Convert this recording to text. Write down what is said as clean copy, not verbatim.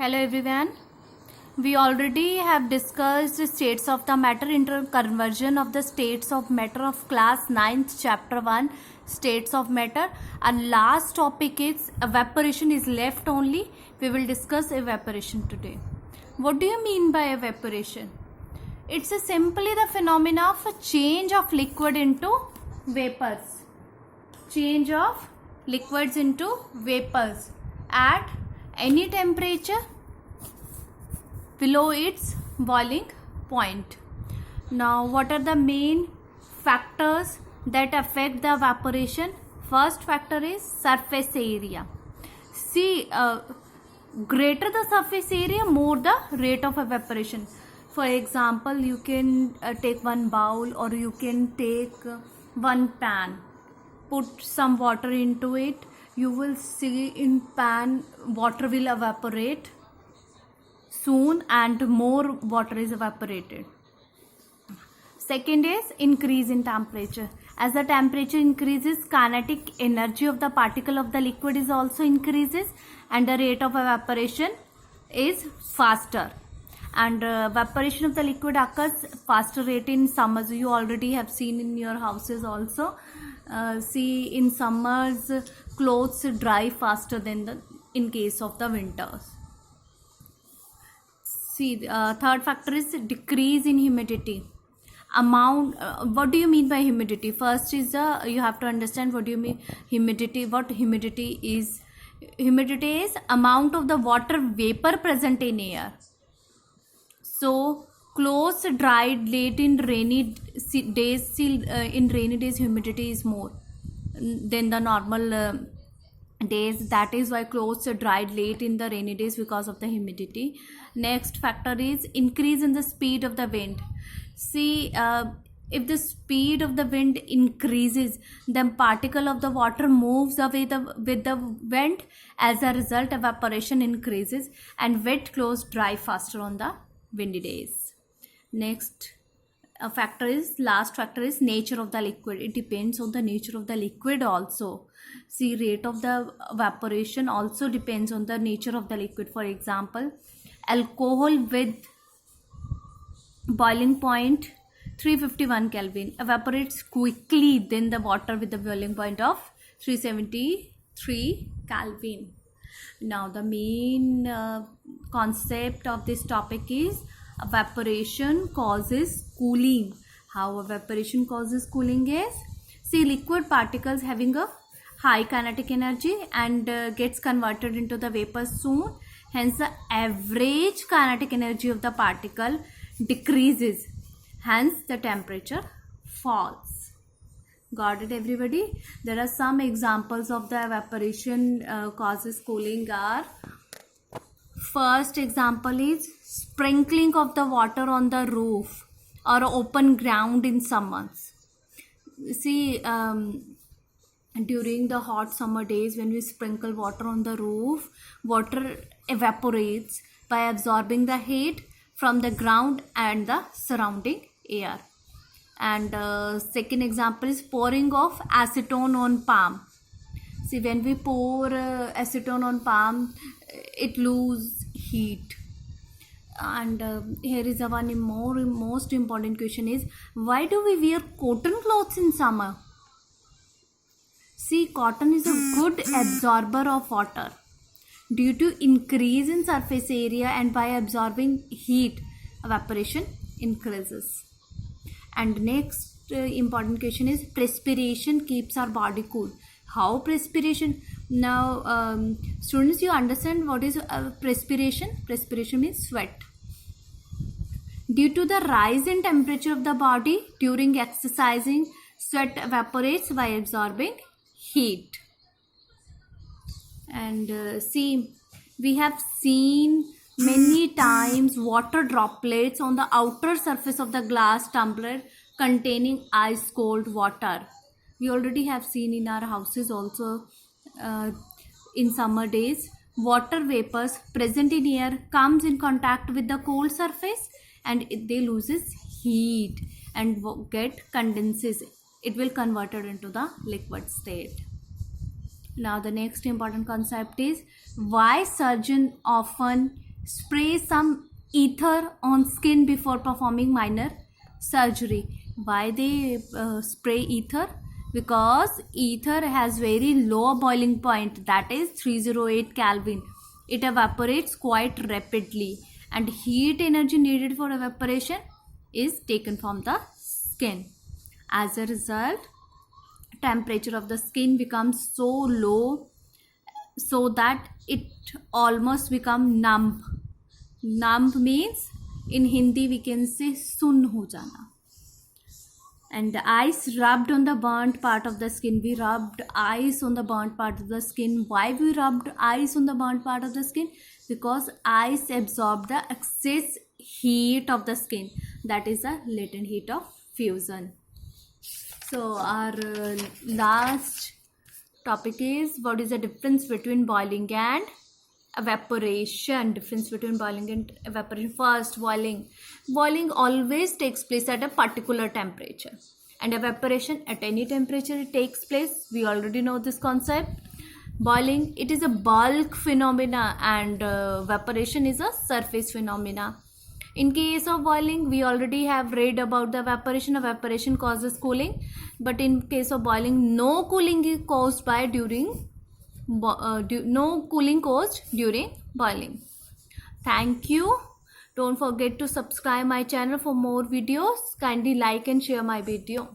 Hello everyone. We already have discussed states of the matter into conversion of the states of matter of class 9th chapter 1 states of matter, and last topic is evaporation is left only. We will discuss evaporation today. What do you mean by evaporation? It's simply the phenomena of a change of liquid into vapors. Change of liquids into vapors at any temperature below its boiling point. Now, what are the main factors that affect the evaporation? First factor is surface area. See, greater the surface area, more the rate of evaporation. For example, you can take one bowl, or you can take one pan, put some water into it. You will see in pan water will evaporate soon, and more water is evaporated. Second is increase in temperature. As the temperature increases, kinetic energy of the particle of the liquid is also increases, and the rate of evaporation is faster. And evaporation of the liquid occurs faster rate in summers. You already have seen in your houses also. See, in summers clothes dry faster than in case of the winters. See, third factor is decrease in humidity. Amount. What do you mean by humidity? First is you have to understand what do you mean humidity. What humidity is? Humidity is amount of the water vapor present in air. So clothes dried late in rainy days. In rainy days, humidity is more than the normal days. That is why clothes are dried late in the rainy days, because of the humidity. Next factor is increase in the speed of the wind. See, if the speed of the wind increases, then particle of the water moves away with the wind. As a result, evaporation increases and wet clothes dry faster on the windy days. Next last factor is nature of the liquid. It depends on the nature of the liquid also. See, rate of the evaporation also depends on the nature of the liquid. For example, alcohol with boiling point 351 Kelvin evaporates quickly than the water with the boiling point of 373 Kelvin. Now, the main concept of this topic is evaporation causes cooling. How evaporation causes cooling is, see, liquid particles having a high kinetic energy and gets converted into the vapor soon. Hence, the average kinetic energy of the particle decreases. Hence, the temperature falls. Got it, everybody? There are some examples of the evaporation causes cooling are. First example is sprinkling of the water on the roof or open ground in summers. See, during the hot summer days, when we sprinkle water on the roof, water evaporates by absorbing the heat from the ground and the surrounding air. And second example is pouring of acetone on palm. See, when we pour acetone on palm, it loses heat. And here is one most important question is, why do we wear cotton clothes in summer? See, cotton is a good absorber of water. Due to increase in surface area and by absorbing heat, evaporation increases. And next important question is, perspiration keeps our body cool. How perspiration? Now, students, you understand what is perspiration? Perspiration means sweat. Due to the rise in temperature of the body during exercising, sweat evaporates by absorbing heat. And see, we have seen many times water droplets on the outer surface of the glass tumbler containing ice cold water. We already have seen in our houses also. In summer days, water vapors present in air comes in contact with the cold surface and they loses heat and get condenses. It will converted into the liquid state. Now the next important concept is why surgeons often spray some ether on skin before performing minor surgery. Why they spray ether? Because ether has very low boiling point, that is 308 Kelvin. It evaporates quite rapidly, and heat energy needed for evaporation is taken from the skin. As a result, temperature of the skin becomes so low so that it almost become numb. Numb means in Hindi we can say sun ho jana. And the ice rubbed on the burnt part of the skin. We rubbed ice on the burnt part of the skin. Why we rubbed ice on the burnt part of the skin? Because ice absorbed the excess heat of the skin. That is the latent heat of fusion. So our last topic is, what is the difference between boiling and evaporation? Difference between boiling and evaporation. First, boiling always takes place at a particular temperature, and evaporation at any temperature it takes place. We already know this concept. Boiling, it is a bulk phenomena, and evaporation is a surface phenomena. In case of boiling, we already have read about the evaporation. Evaporation causes cooling, but in case of boiling, no cooling is caused by no cooling caused during boiling. Thank you. Don't forget to subscribe my channel for more videos. Kindly like and share my video.